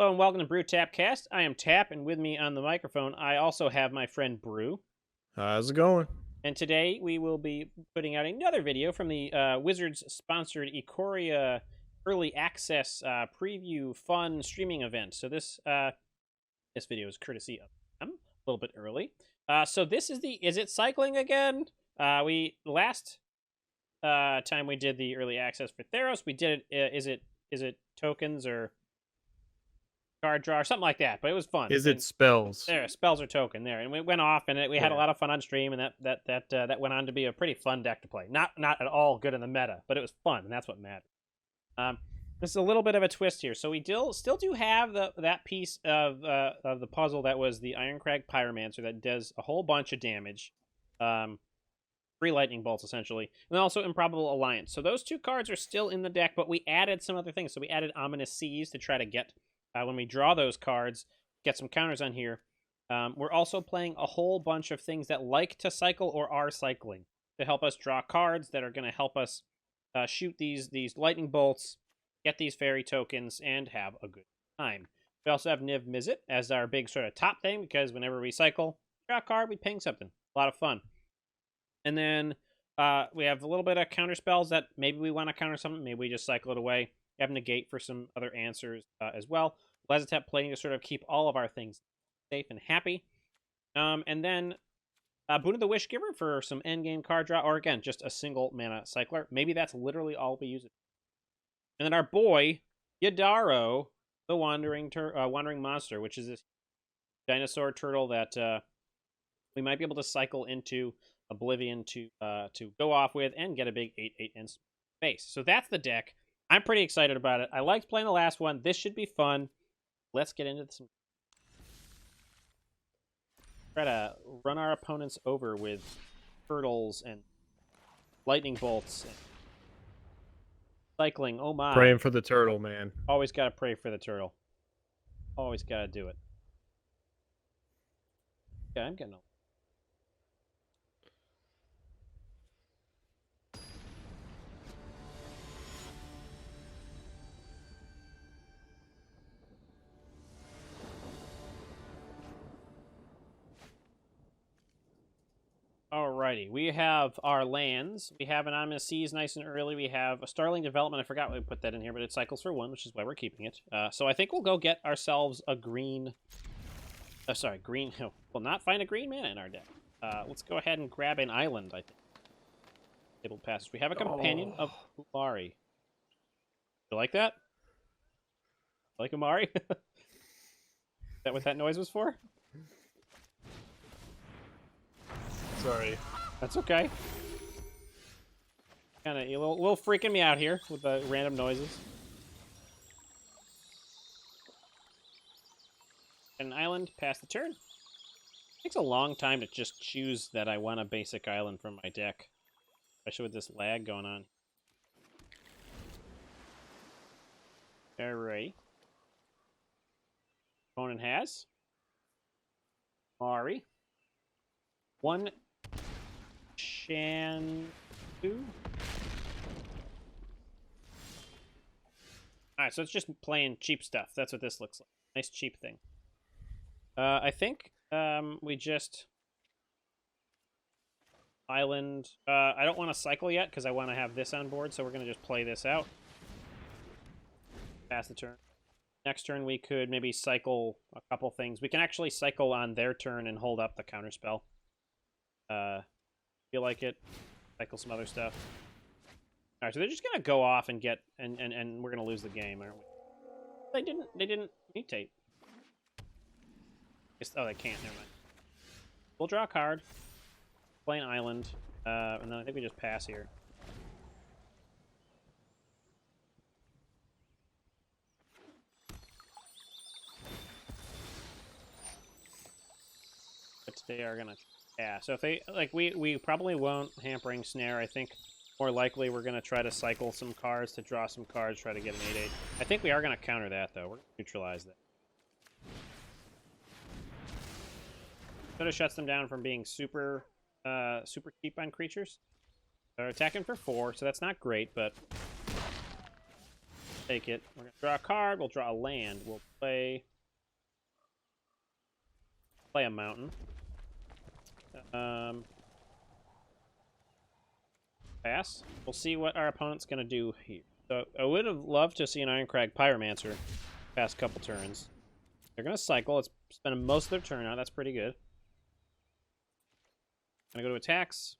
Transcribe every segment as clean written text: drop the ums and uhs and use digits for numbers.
Hello and welcome to Brew Tapcast. I am Tap, and with me on the microphone, I also have my friend Brew. How's it going? And today we will be putting out another video from the Wizards-sponsored Ikoria Early Access Preview Fun Streaming event. So this video is courtesy of them, a little bit early. So this is the Izzet cycling again. Last time we did the early access for Theros, we did it. Is it tokens or card draw or something like that? But it was fun. Is it spells? There, spells or token there, and we went off, and we had a lot of fun on stream, and that went on to be a pretty fun deck to play. Not at all good in the meta, but it was fun, and that's what mattered. This is a little bit of a twist here. So we still do have that piece of the puzzle that was the Ironcrag Pyromancer that does a whole bunch of damage. 3 lightning bolts, essentially. And then also Improbable Alliance. So those 2 cards are still in the deck, but we added some other things. So we added Ominous Seas to try to get, when we draw those cards, get some counters on here. We're also playing a whole bunch of things that like to cycle or are cycling to help us draw cards that are going to help us shoot these lightning bolts, get these fairy tokens, and have a good time. We also have Niv Mizzet as our big sort of top thing, because whenever we cycle, draw a card, we ping something. A lot of fun. And then we have a little bit of counter spells that maybe we want to counter something, maybe we just cycle it away. We have Negate for some other answers as well. Lazatep playing to sort of keep all of our things safe and happy. And then Boon of the Wishgiver for some endgame card draw, or again, just a single mana cycler. Maybe that's literally all we use it. And then our boy, Yadaro, the Wandering Monster, which is this dinosaur turtle that we might be able to cycle into Oblivion to go off with and get a big 8/8 in space. So that's the deck. I'm pretty excited about it. I liked playing the last one. This should be fun. Let's get into some. Try to run our opponents over with turtles and lightning bolts and cycling. Oh my! Praying for the turtle, man. Always gotta pray for the turtle. Always gotta do it. Yeah, I'm getting. Alrighty, we have our lands. We have an Ominous Seas nice and early. We have a Starling Development. I forgot we put that in here, but it cycles for 1, which is why we're keeping it. So I think we'll go get ourselves a green... green... We'll not find a green mana in our deck. Let's go ahead and grab an island, I think. Table passes. We have a companion of Umari. You like that? Like Umari? Is that what that noise was for? Sorry. That's okay. Kind of a little freaking me out here with the random noises. An island, pass the turn. Takes a long time to just choose that I want a basic island from my deck, especially with this lag going on. Alright. Opponent has Mari. 1 Shan 2. Alright, so it's just playing cheap stuff. That's what this looks like. Nice cheap thing. I think we just island. I don't want to cycle yet because I want to have this on board, so we're going to just play this out. Pass the turn. Next turn we could maybe cycle a couple things. We can actually cycle on their turn and hold up the counterspell. Feel like it. Cycle some other stuff. Alright, so they're just gonna go off and get and we're gonna lose the game, aren't we? They didn't mutate. Oh, they can't, never mind. We'll draw a card. Play an island. And then I think we just pass here. But they are gonna. Yeah, so if they, like, we probably won't Hampering Snare. I think more likely we're going to try to cycle some cards to draw some cards, try to get an 8/8. I think we are going to counter that, though. We're going to neutralize that. Sort of shuts them down from being super cheap on creatures. They're attacking for 4, so that's not great, but Take it. We're gonna draw a card. We'll draw a land. We'll play a mountain. Pass. We'll see what our opponent's gonna do here. So I would have loved to see an Ironcrag Pyromancer past couple turns. They're gonna cycle. It's spending most of their turn out. That's pretty good. Gonna go to attacks.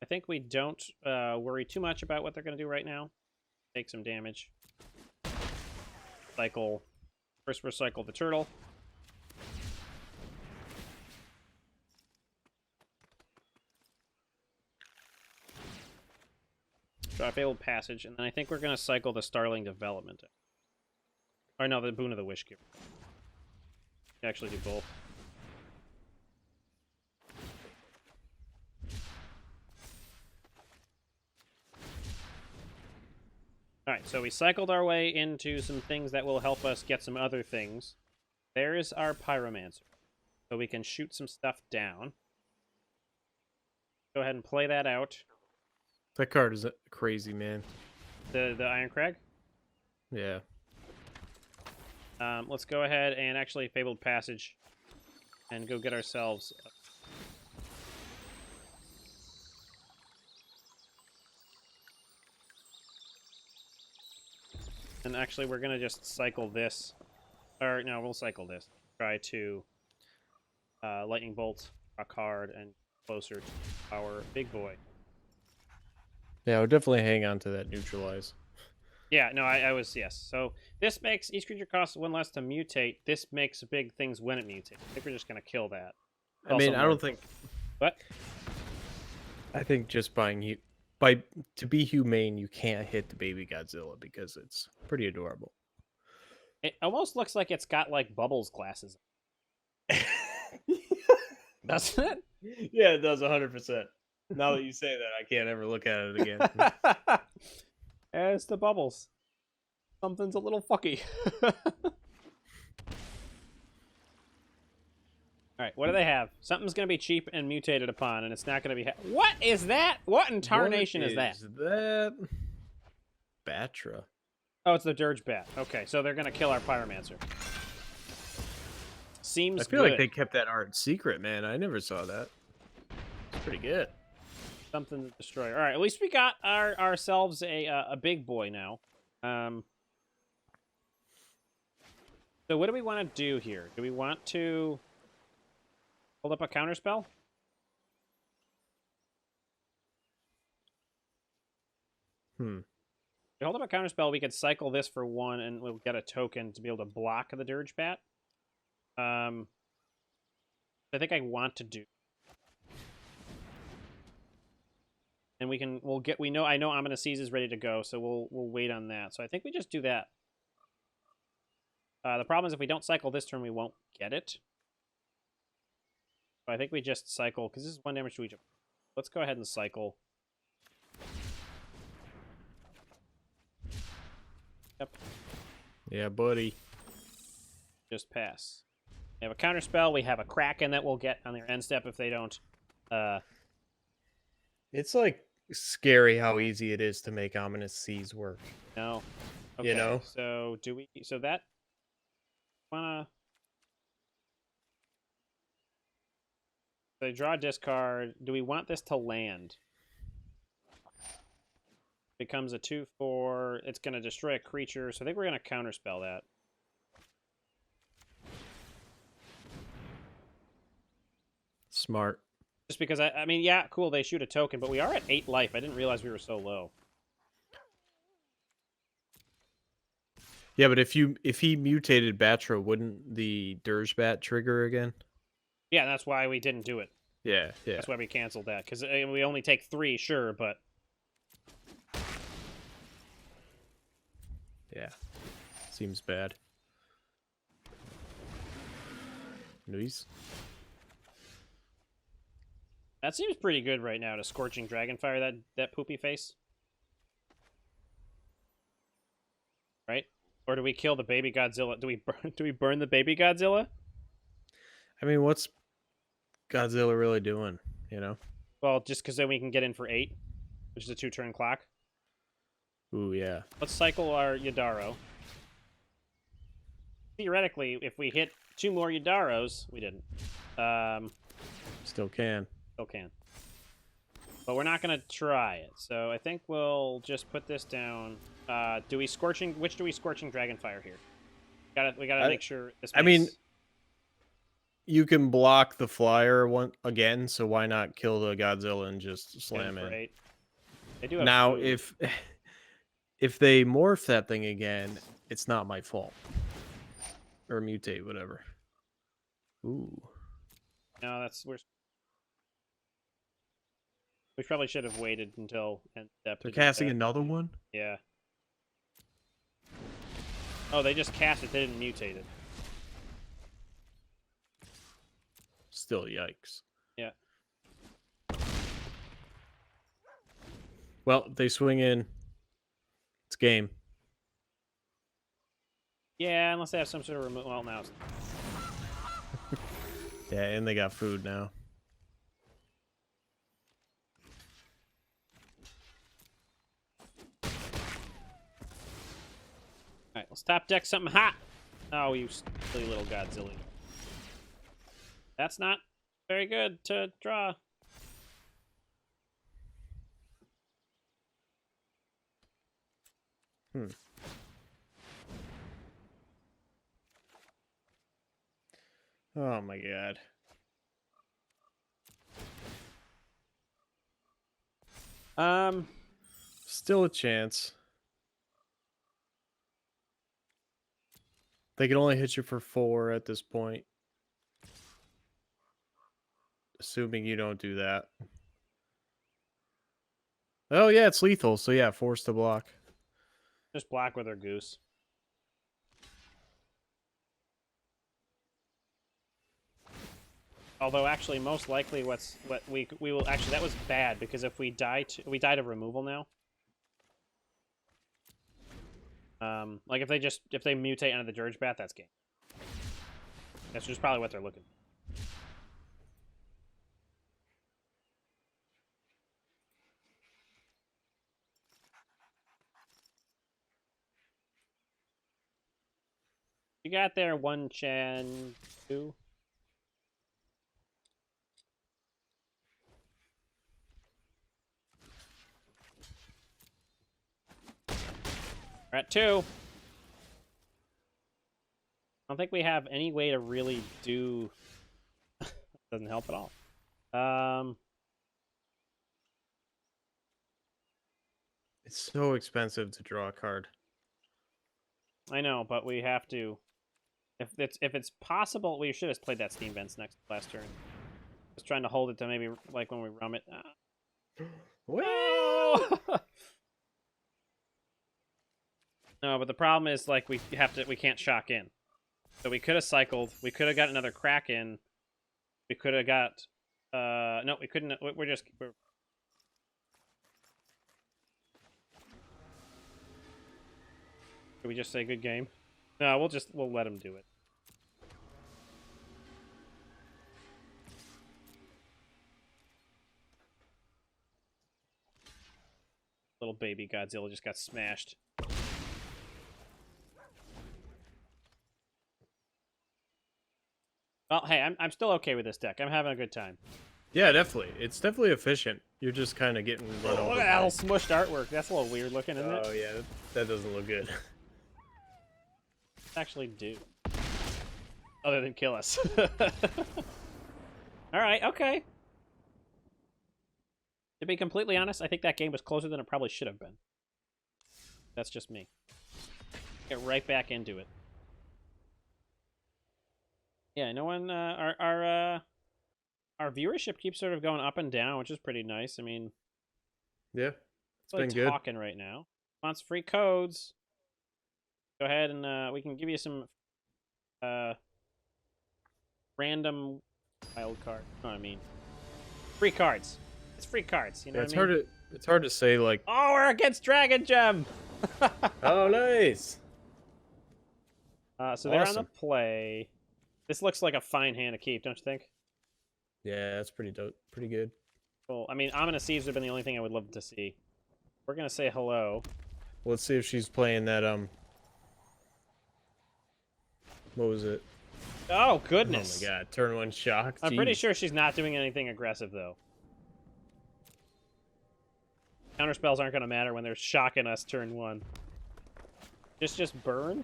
I think we don't worry too much about what they're gonna do right now. Take some damage. Cycle. First, recycle the turtle. Draw a Fabled Passage, and then I think we're going to cycle the Starling Development. Or no, the Boon of the Wishgiver. Actually do both. Alright, so we cycled our way into some things that will help us get some other things. There's our Pyromancer. So we can shoot some stuff down. Go ahead and play that out. That card is crazy, man. The Ironcrag? Yeah. Let's go ahead and actually Fabled Passage and go get ourselves... And actually, we're going to just cycle this. Or, no, we'll cycle this. Try to Lightning Bolt a card and closer to our big boy. Yeah, I would definitely hang on to that neutralize. Yeah, no, I was, yes. So this makes each creature costs 1 less to mutate. This makes big things when it mutates. I think we're just going to kill that. I mean, I don't think... What? I think just buying... To be humane, you can't hit the baby Godzilla because it's pretty adorable. It almost looks like it's got, like, Bubbles glasses. Doesn't it? Yeah, it does 100%. Now that you say that, I can't ever look at it again. It's the Bubbles. Something's a little fucky. Alright, what do they have? Something's going to be cheap and mutated upon, and it's not going to be... What is that? What in tarnation is that? That? Batra. Oh, it's the Dirge Bat. Okay, so they're going to kill our Pyromancer. Seems I feel good. like they kept that art secret, man. I never saw that. It's pretty good. Something to destroy. All right, at least we got ourselves a big boy now. So what do we want to do here? Do we want to hold up a counterspell? If we hold up a counterspell, we could cycle this for 1, and we'll get a token to be able to block the Dirge Bat. I think I want to do. And I know Ominous Seas is ready to go, so we'll wait on that. So I think we just do that. The problem is if we don't cycle this turn, we won't get it. So I think we just cycle, because this is 1 damage to each. Let's go ahead and cycle. Yep. Yeah, buddy. Just pass. We have a counterspell. We have a Kraken that we'll get on their end step if they don't. It's like scary how easy it is to make Ominous Seas work. No. Okay, you know? So do we... So that... Wanna... They draw a discard. Do we want this to land? Becomes a 2/4. It's going to destroy a creature, so I think we're going to counterspell that. Smart. Just because, I mean, yeah, cool, they shoot a token, but we are at 8 life. I didn't realize we were so low. Yeah, but if he mutated Batra, wouldn't the Dirge Bat trigger again? Yeah, that's why we didn't do it. Yeah. That's why we canceled that, because we only take 3, sure, but... Yeah. Seems bad. Noise. That seems pretty good right now to Scorching Dragonfire that poopy face. Right? Or do we kill the baby Godzilla? Do we burn the baby Godzilla? I mean, what's Godzilla really doing, you know? Well, just because then we can get in for 8, which is a 2-turn clock. Ooh, yeah. Let's cycle our Yadaro. Theoretically, if we hit 2 more Yadaros, we didn't. Still can. Still can. But we're not going to try it. So I think we'll just put this down. Do we Scorching... Which do we Scorching Dragonfire here? We gotta make sure this makes... I mean, you can block the flyer again, so why not kill the Godzilla and just slam it? Right. They do have Now, food. if they morph that thing again, it's not my fault. Or mutate, whatever. Ooh. No, we probably should have waited until end step. They're casting another one? Yeah. Oh, they just cast it. They didn't mutate it. Still, yikes. Yeah. Well, they swing in. It's game. Yeah, unless they have some sort of remote. Well, now it's... Yeah, and they got food now. Alright, let's top deck something hot. Oh, you silly little Godzilla. That's not very good to draw. Oh my god. Still a chance. They can only hit you for 4 at this point. Assuming you don't do that. Oh yeah, it's lethal, so yeah, force to block. Just block with our goose. Although, actually, most likely, what we will actually, that was bad, because if we die to removal now. Like if they mutate onto the Dirge Bat, that's game. That's just probably what they're looking. You got there, onechangsu. We're at 2. I don't think we have any way to really do... Doesn't help at all. It's so expensive to draw a card. I know, but we have to... If it's possible, we should have played that Steam Vents last turn. Just trying to hold it to maybe like when we rum it. Well... No, but the problem is like we can't shock in. So we could have cycled. We could have got another crack in. We could have got. No, we couldn't. We're just. Did we just say good game? No, we'll let him do it. Little baby Godzilla just got smashed. Well, hey, I'm still okay with this deck. I'm having a good time. Yeah, definitely. It's definitely efficient. You're just kind of getting run over. Look at that little smushed artwork. That's a little weird looking, isn't it? Oh, yeah. That doesn't look good. Actually do. Other than kill us. Alright, okay. To be completely honest, I think that game was closer than it probably should have been. That's just me. Get right back into it. Yeah, no one. Our viewership keeps sort of going up and down, which is pretty nice. I mean, yeah, it's really been good. Talking right now. Wants free codes. Go ahead and we can give you some random wild card. You know what I mean? Free cards. It's free cards. You know what I mean? It's hard to say like. Oh, we're against DragonGem. Oh, nice. So they're on the play. This looks like a fine hand to keep, don't you think? Yeah, that's pretty dope. Pretty good. Well, I mean, Ominous Seeds would have been the only thing I would love to see. We're going to say hello. Let's see if she's playing that, what was it? Oh, goodness. Oh my god, turn 1 shock. I'm pretty Jeez. sure she's not doing anything aggressive, though. Counterspells aren't going to matter when they're shocking us turn 1. Just burn?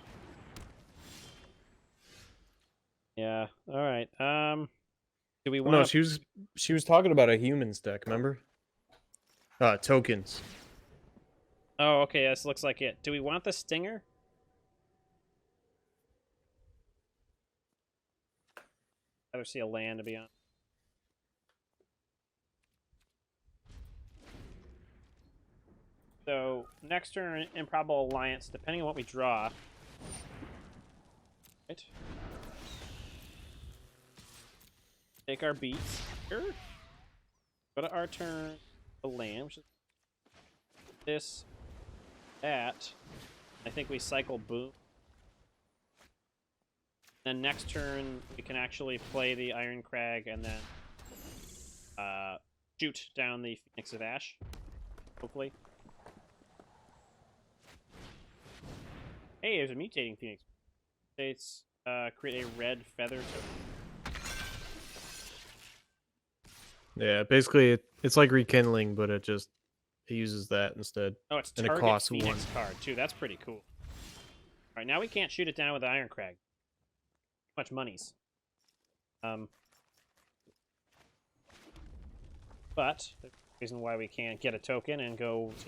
Yeah, alright. Do we want No, she was talking about a humans deck, remember? Tokens. Oh, okay, this looks like it. Do we want the Stinger? I'd rather see a land, to be honest. So, next turn, Improbable Alliance, depending on what we draw. Right. Take our beats here. Go to our turn, a land, which is this, that. I think we cycle Boom. Then next turn, we can actually play the Iron Crag and then shoot down the Phoenix of Ash, hopefully. Hey, there's a mutating Phoenix. It's create a red feather token. Yeah, basically it's like rekindling, but it uses that instead. Oh, it's and target it costs Phoenix 1 card too. That's pretty cool. All right, now we can't shoot it down with the Iron Crag. Too much monies. But the reason why we can't get a token and go to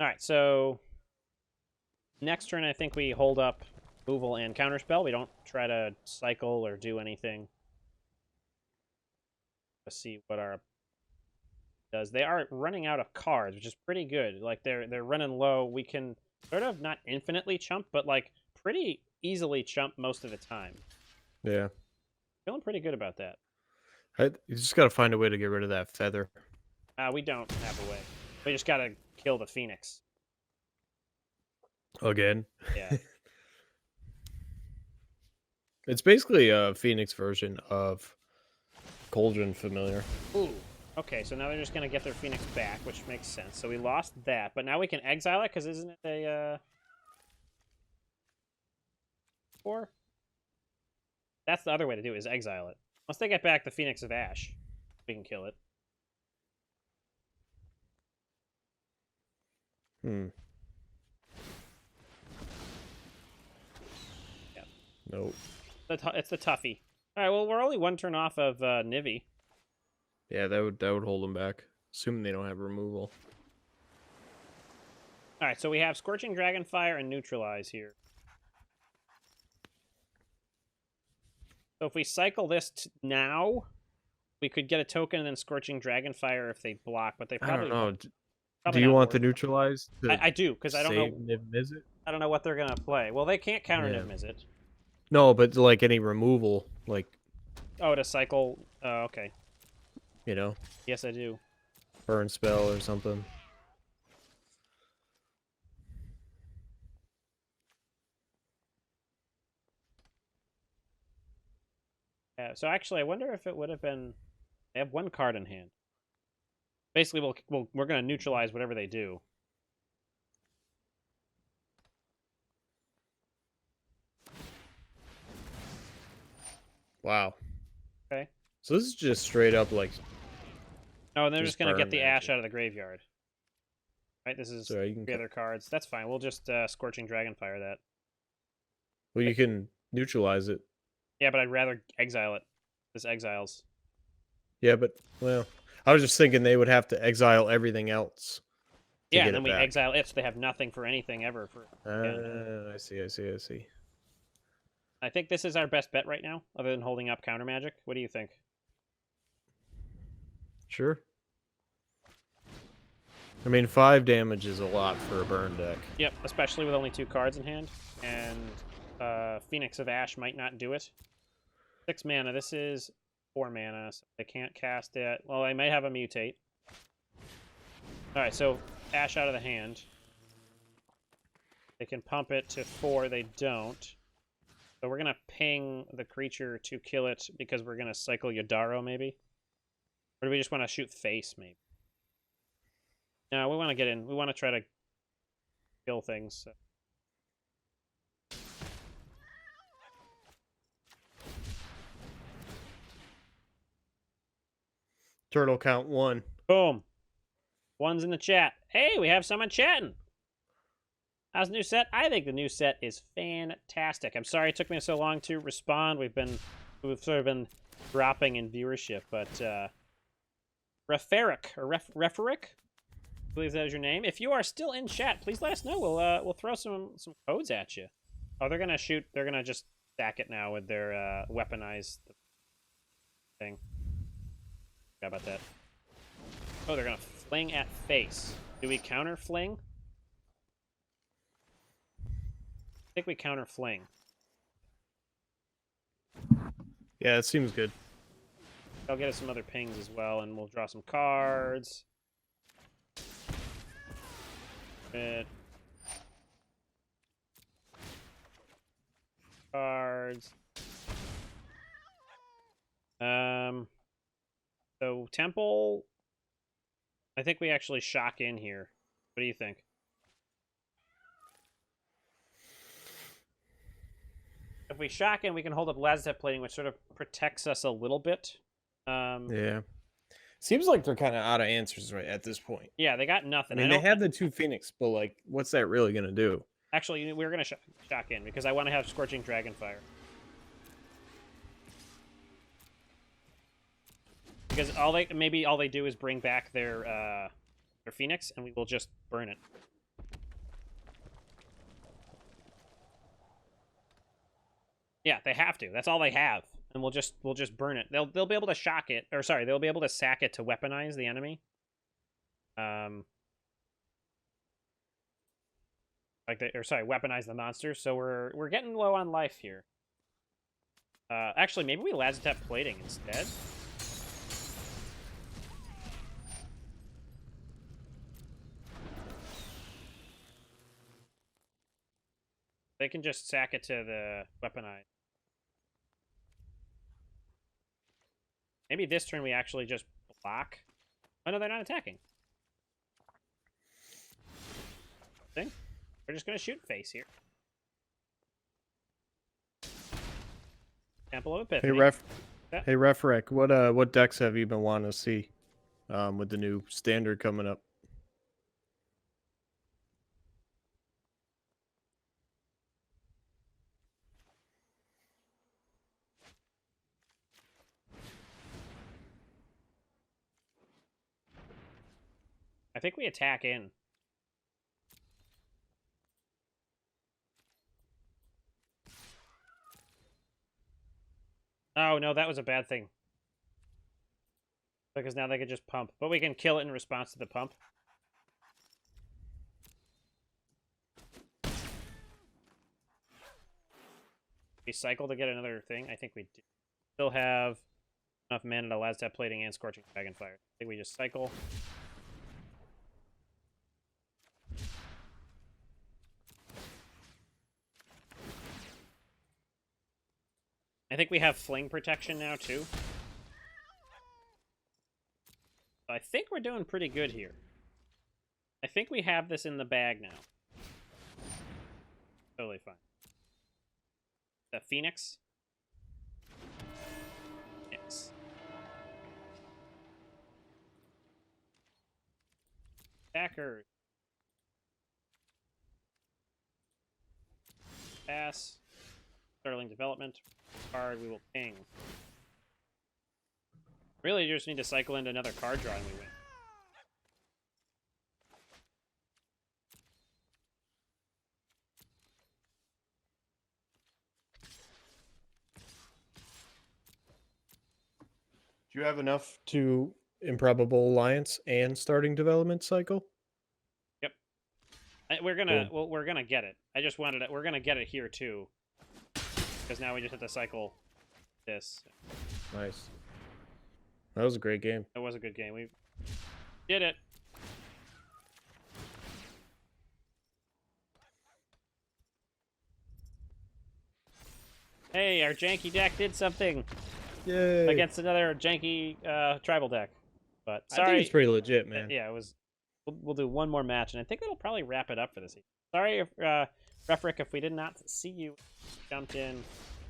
Alright, so next turn I think we hold up removal and counterspell. We don't try to cycle or do anything. Let's see what our does. They are running out of cards, which is pretty good. Like they're running low. We can sort of not infinitely chump, but like pretty easily chump most of the time. Yeah. Feeling pretty good about that. You just gotta find a way to get rid of that feather. We don't have a way. We just gotta kill the Phoenix. Again. Yeah. It's basically a Phoenix version of Cauldron Familiar. Ooh. Okay, so now they're just gonna get their Phoenix back, which makes sense. So we lost that, but now we can exile it, because isn't it a 4? That's the other way to do it, is exile it. Once they get back the Phoenix of Ash, we can kill it. Yeah. Nope. It's the toughie. All right, well, we're only 1 turn off of Nivi. Yeah, that would hold them back, assuming they don't have removal. All right, so we have Scorching Dragonfire and Neutralize here. So if we cycle this now, we could get a token and then Scorching Dragonfire if they block, but they probably I don't know. probably Do you not want the worth it. neutralize? I do, because I don't know. Niv Mizzet? I don't know what they're gonna play. Well, they can't counter Yeah. Niv Mizzet. No, but like any removal, like Oh, to cycle. Oh, okay. you know, Yes, I do. burn spell or something. Yeah. So actually, I wonder if it would have been. They have 1 card in hand. Basically, we're gonna neutralize whatever they do. Wow. Okay. So this is just straight up like. Oh, and they're just gonna get burn the magic. Ash out of the graveyard. Right. This is So you can 3 other cards. That's fine. We'll just Scorching Dragonfire that. Well, you can neutralize it. Yeah, but I'd rather exile it. This exiles. Yeah, but well, I was just thinking they would have to exile everything else. Yeah, and then we exile it, so they have nothing for anything ever. For I see. I think this is our best bet right now, other than holding up counter magic. What do you think? Sure. I mean, 5 damage is a lot for a burn deck. Yep, especially with only 2 cards in hand, and Phoenix of Ash might not do it. 6 mana. This is 4 mana, so they can't cast it. Well, they may have a mutate. All right, so Ash out of the hand. They can pump it to 4. They don't. So we're gonna ping the creature to kill it because we're gonna cycle Yadaro, maybe? Or do we just want to shoot face, maybe? No, we want to get in. We want to try to kill things. So. Turtle count 1. Boom. 1's in the chat. Hey, we have someone chatting. How's the new set? I think the new set is fantastic. I'm sorry it took me so long to respond. We've sort of been dropping in viewership, but Referic or Referic, I believe that is your name. If you are still in chat, please let us know. We'll throw some codes at you. Oh, they're gonna shoot. They're gonna just stack it now with their weaponized thing. How about that? Oh, they're gonna fling at face. Do we counter fling? I think we counter fling. Yeah, it seems good. I'll get us some other pings as well, and we'll draw some cards. Bit. Cards. So Temple. I think we actually shock in here. What do you think? If we shock in, we can hold up Lazatep plating, which sort of protects us a little bit. Yeah. Seems like they're kind of out of answers right at this point. Yeah, they got nothing. I mean, they have the 2 Phoenix, but like, what's that really gonna do? Actually, we're gonna shock in because I want to have Scorching Dragonfire. Because maybe all they do is bring back their Phoenix, and we will just burn it. Yeah, they have to. That's all they have, and we'll just burn it. They'll be able to shock it, or sorry, they'll be able to sack it to weaponize the enemy. Weaponize the monster. So we're getting low on life here. Actually, maybe we Lazatep plating instead. They can just sack it to the weaponize. Maybe this turn we actually just block. Oh no, they're not attacking. Thing. We're just gonna shoot face here. Temple of Epiphany. Hey Refrec, what decks have you been wanting to see with the new standard coming up? I think we attack in. Oh, no, that was a bad thing. Because now they could just pump. But we can kill it in response to the pump. We cycle to get another thing? I think we do. Still have enough mana to Lazatep plating and Scorching Dragonfire. I think we just cycle. I think we have fling protection now, too. So I think we're doing pretty good here. I think we have this in the bag now. Totally fine. The Phoenix. Yes. Backers. Pass. Sterling development. Card, we will ping. Really, you just need to cycle into another card draw and we win. Do you have enough to Improbable Alliance and starting development cycle? Yep. We're gonna get it. I just wanted it. We're gonna get it here too. Because now we just have to cycle this. Nice. That was a great game. That was a good game. We did it. Hey, our janky deck did something Yay! against another janky tribal deck. But I sorry. think it's pretty legit, man. Yeah, it was. We'll do one more match, and I think that'll probably wrap it up for this evening. Sorry, if, Refric, if we did not see you jumped in.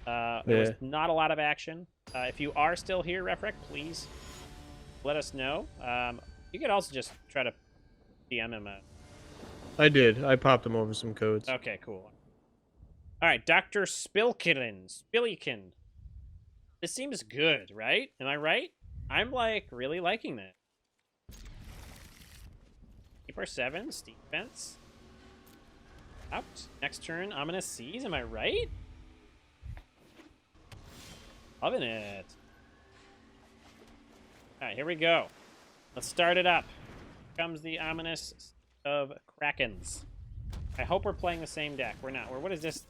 There was not a lot of action. If you are still here, Refric, please let us know. You could also just try to DM him. I did. I popped him over some codes. Okay, cool. All right, DrSpilikin. This seems good, right? Am I right? I'm like really liking that. Keep our 7, steep fence. Out. Next turn, Ominous Seas. Am I right? Loving it. All right, here we go. Let's start it up. Here comes the Ominous of Krakens. I hope we're playing the same deck. We're not. What is this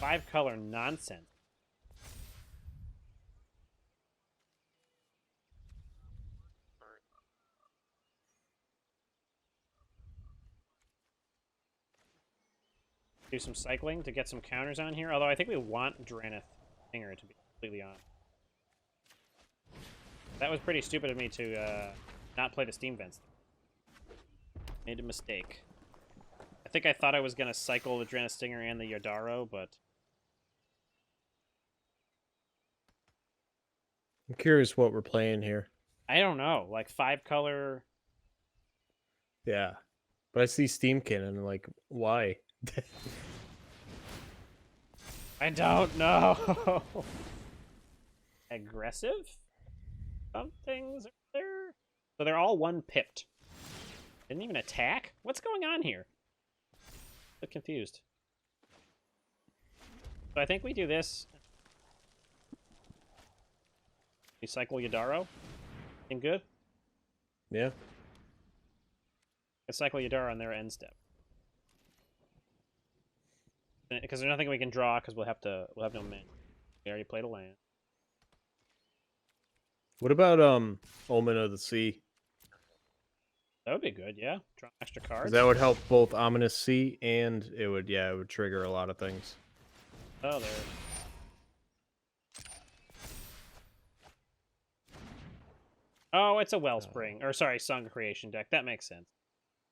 5-color nonsense? Do some cycling to get some counters on here. Although I think we want Dranith Stinger to be completely on. That was pretty stupid of me to not play the Steam Vents. Made a mistake. I think I thought I was going to cycle the Dranith Stinger and the Yodaro, but... I'm curious what we're playing here. I don't know. Like 5-color... Yeah. But I see Steamkin and I'm like, why? I don't know. Aggressive? Something's there. So they're all 1-pipped. Didn't even attack? What's going on here? I'm confused. So I think we do this. We cycle Yodaro. And good? Yeah. I cycle Yodaro on their end step. Because there's nothing we can draw because we'll have no mana. We already played a land. What about Omen of the Sea? That would be good, yeah. Draw extra cards. That would help both Ominous Sea and it would trigger a lot of things. Oh, there. Oh, it's a Wellspring. Or sorry, Song of Creation deck. That makes sense.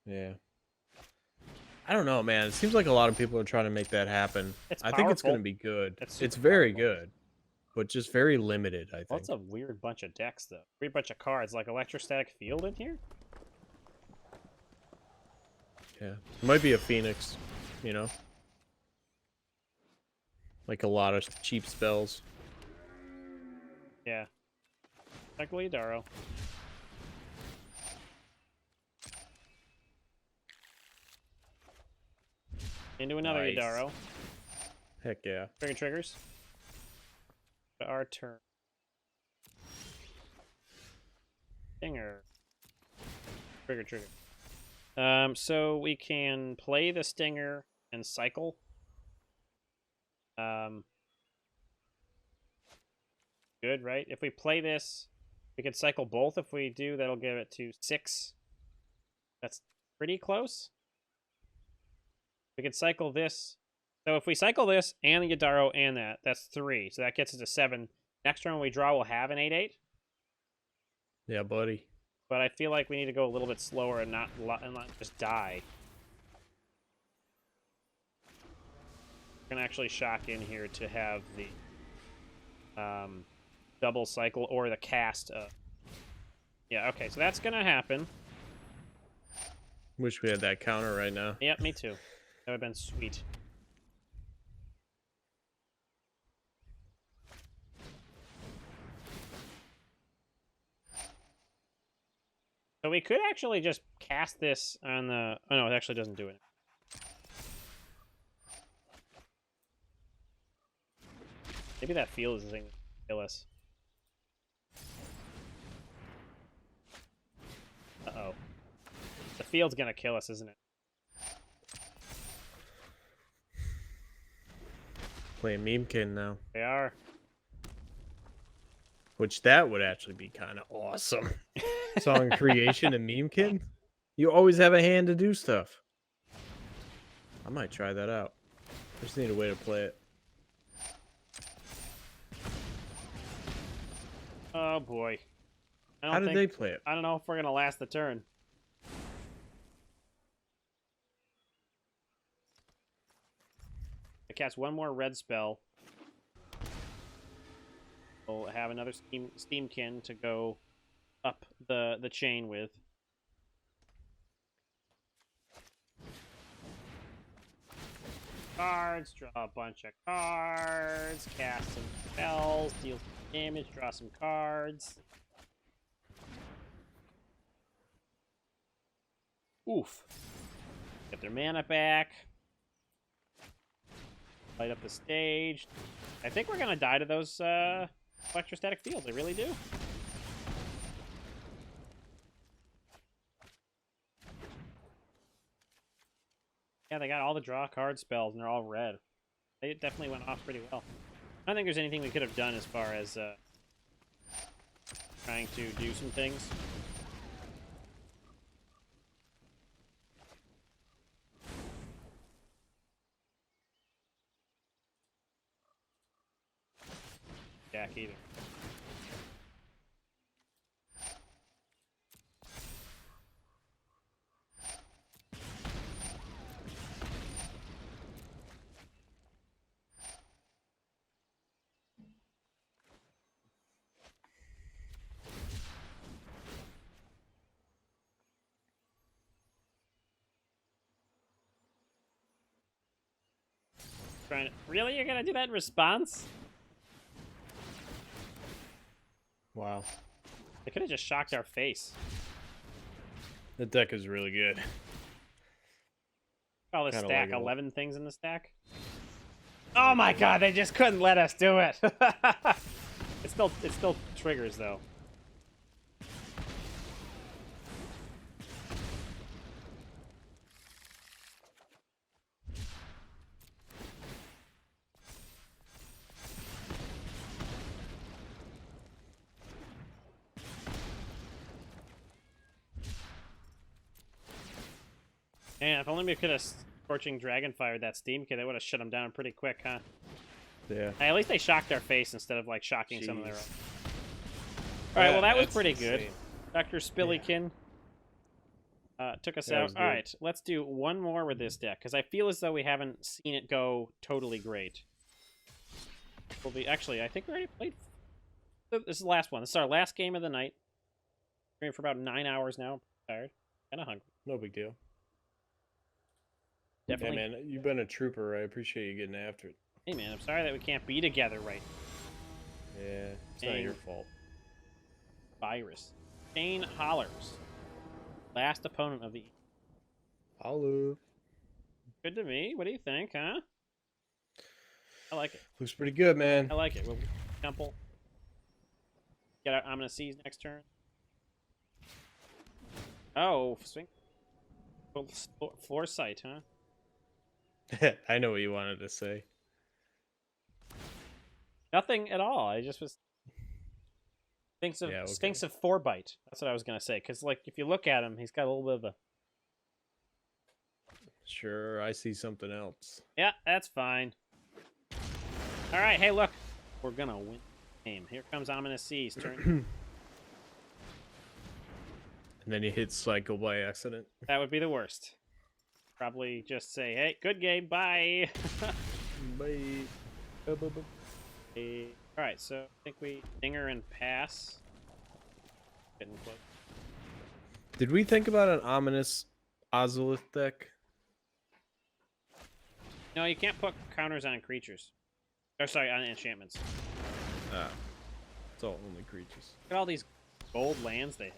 Yeah. I don't know, man. It seems like a lot of people are trying to make that happen. I think it's going to be good. It's very good. But just very limited, I think. Well, that's a weird bunch of decks, though. Weird bunch of cards. Like Electrostatic Field in here? Yeah. It might be a Phoenix, you know? Like a lot of cheap spells. Yeah. Cycle Yodaro. Into another Nice. Yodaro. Heck yeah. Triggers. Our turn. Stinger. Trigger. So we can play the Stinger and cycle. Good, right? If we play this, we could cycle both. If we do, that'll give it to 6. That's pretty close. We could cycle this. So if we cycle this and the Yodaro and that's 3. So that gets us to 7. Next turn when we draw, we'll have an 8/8. Yeah, buddy. But I feel like we need to go a little bit slower and not just die. We're going to actually shock in here to have the double cycle or the cast. Yeah, okay, so that's going to happen. Wish we had that counter right now. Yep, me too. That would have been sweet. So we could actually just cast this on the... Oh, no, it actually doesn't do it. Maybe that field is the thing that kill us. Uh-oh. The field's gonna kill us, isn't it? Playing Memekin now. They are. Which that would actually be kind of awesome. Song creation and Memekin? You always have a hand to do stuff. I might try that out. I just need a way to play it. Oh boy. How did they play it? I don't know if we're gonna last the turn. I cast one more red spell. We'll have another Steamkin to go up the chain with. Cards, draw a bunch of cards, cast some spells, deal some damage, draw some cards. Oof. Get their mana back. Light up the stage. I think we're gonna die to those electrostatic fields. I really do. Yeah, they got all the draw card spells, and they're all red. They definitely went off pretty well. I don't think there's anything we could have done as far as trying to do some things. Jack either. Really? You're gonna do that in response? Wow. They could have just shocked our face. The deck is really good. Oh, the stack, like 11 things in the stack. Oh my god, they just couldn't let us do it. It still triggers though. Man, if only we could have Scorching Dragonfire that Steam Kid, they would have shut them down pretty quick, huh? Yeah. Hey, at least they shocked our face instead of like shocking some of their own. Alright, well that was pretty good. DrSpilikin took us out. Alright, let's do one more with this deck, because I feel as though we haven't seen it go totally great. We'll be actually, I think we already played. This is the last one. This is our last game of the night. We're in for about 9 hours now. Tired. Kinda hungry. No big deal. Definitely. Yeah, man, you've been a trooper. I appreciate you getting after it. Hey, man, I'm sorry that we can't be together right now. Yeah, it's not your fault. Virus. ShaneHollars. Last opponent of the... Hello. Good to me. What do you think, huh? I like it. Looks pretty good, man. I like it. We'll temple. Get our Ominous Seas next turn. Oh, swing. Foresight, huh? I know what you wanted to say. Nothing at all. I just was thinks of 4-bite. That's what I was gonna say. Because like, if you look at him, he's got a little bit of a. Sure, I see something else. Yeah, that's fine. All right, hey, look, we're gonna win the game. Here comes Ominous Seas turn. And then you hit cycle by accident. That would be the worst. Probably just say, hey, good game, bye. Bye. Alright, so I think we dinger and pass. Getting close. Did we think about an ominous Ozolith deck? No, you can't put counters on creatures. Or sorry, on enchantments. Ah. It's all only creatures. Look at all these gold lands they have.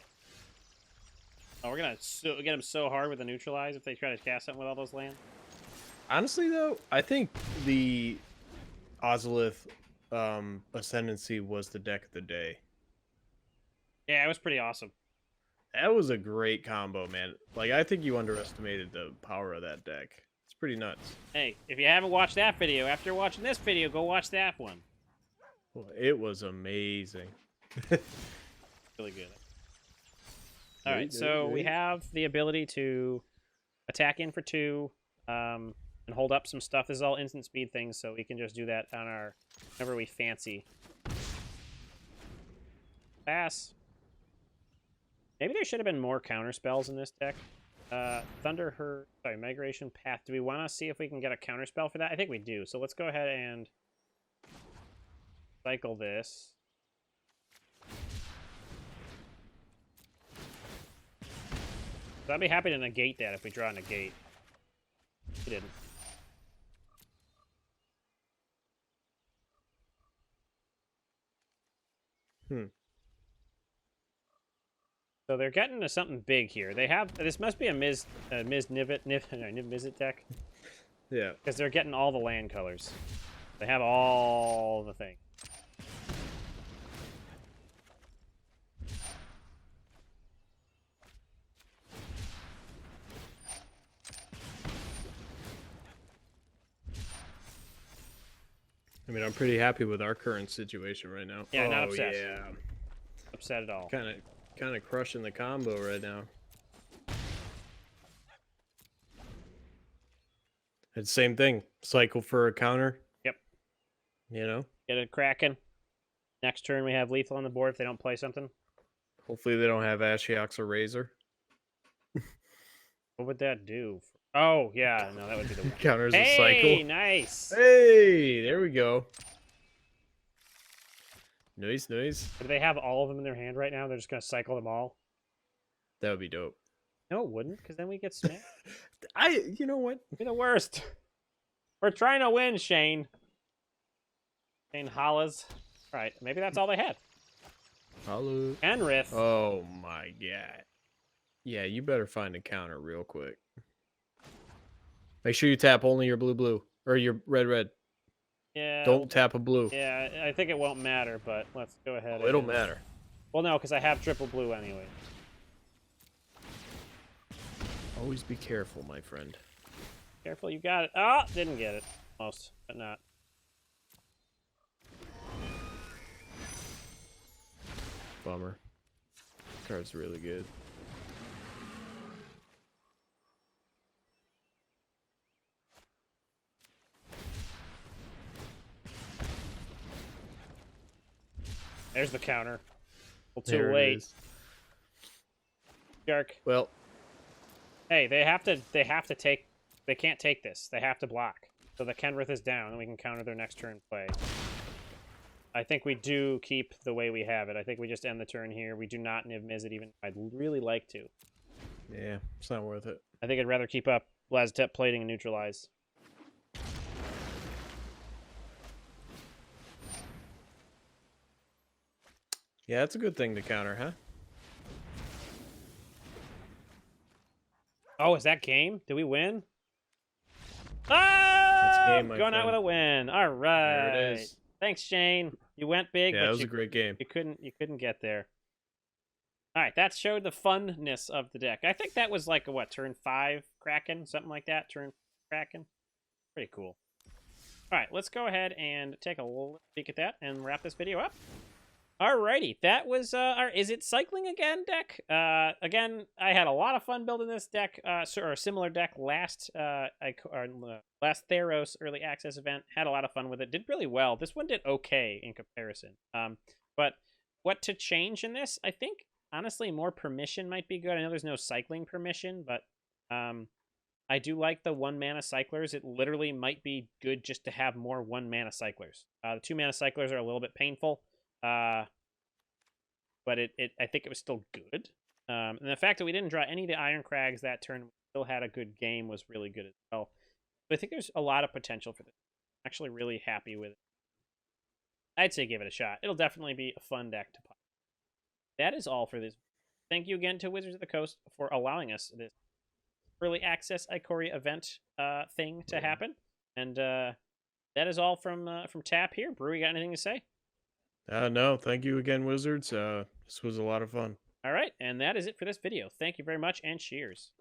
Oh, we're gonna get them so hard with the neutralize if they try to cast something with all those lands. Honestly, though, I think the Ozolith Ascendancy was the deck of the day. Yeah, it was pretty awesome. That was a great combo, man. Like, I think you underestimated the power of that deck. It's pretty nuts. Hey, if you haven't watched that video, after watching this video, go watch that one. Well, it was amazing. Really good. All right, so we have the ability to attack in for 2 and hold up some stuff. This is all instant speed things, so we can just do that on our whenever we fancy. Pass. Maybe there should have been more counter spells in this deck. Migration Path. Do we want to see if we can get a counter spell for that? I think we do. So let's go ahead and cycle this. So I'd be happy to negate that if we draw a negate. We didn't. So they're getting to something big here. They have this must be a Mizzet deck. Yeah. Because they're getting all the land colors. They have all the things. I mean, I'm pretty happy with our current situation right now. Yeah, not upset. Yeah. Upset at all. Kind of crushing the combo right now. It's the same thing. Cycle for a counter. Yep. You know? Get it cracking. Next turn we have lethal on the board if they don't play something. Hopefully they don't have Ashiok or Razor. What would that do? Oh, yeah. No, that would be the one. Counters a cycle. Hey, Nice. Hey, there we go. Nice. Do they have all of them in their hand right now? They're just going to cycle them all? That would be dope. No, it wouldn't, because then we get smacked. You know what? Be the worst. We're trying to win, Shane. ShaneHollars. All right, maybe that's all they had. Hello. Enrith. Oh my god. Yeah, you better find a counter real quick. Make sure you tap only your blue or your red. Yeah. Don't tap a blue. Yeah, I think it won't matter, but let's go ahead. Oh, it'll matter. Well, no, because I have triple blue anyway. Always be careful, my friend. Careful, you got it. Ah, oh, didn't get it. Almost, but not. Bummer. Card's really good. There's the counter. Well, too There late. Jerk. Well, hey, they have to take. They can't take this. They have to block. So the Kenrith is down, and we can counter their next turn play. I think we do keep the way we have it. I think we just end the turn here. We do not Niv Mizzet even. I'd really like to. yeah, it's not worth it. I think I'd rather keep up Laztep plating and neutralize. Yeah, that's a good thing to counter, huh? Oh, is that game? Did we win? Ah! That's game, my Going out friend. with a win. All right. There it is. Thanks, Shane. You went big, Yeah, but that was a great game. You couldn't get there. All right, that showed the funness of the deck. I think that was like a, what, turn 5 Kraken, something like that. Turn Kraken. Pretty cool. All right, let's go ahead and take a little peek at that and wrap this video up. Alrighty, that was our Izzet Cycling Again deck. Again, I had a lot of fun building this deck, or a similar deck last last Theros early access event. Had a lot of fun with it. Did really well. This one did okay in comparison. But what to change in this? I think honestly more permission might be good. I know there's no cycling permission, but I do like the 1-mana cyclers. It literally might be good just to have more 1-mana cyclers. The 2-mana cyclers are a little bit painful. But I think it was still good. And the fact that we didn't draw any of the Iron Crags that turn, still had a good game, was really good as well. But I think there's a lot of potential for this. I'm actually really happy with it. I'd say give it a shot. It'll definitely be a fun deck to play. That is all for this. Thank you again to Wizards of the Coast for allowing us this early access Ikoria event thing to happen. And that is all from Tap here. Brew, you got anything to say? No, thank you again, Wizards. This was a lot of fun. All right, and that is it for this video. Thank you very much, and cheers.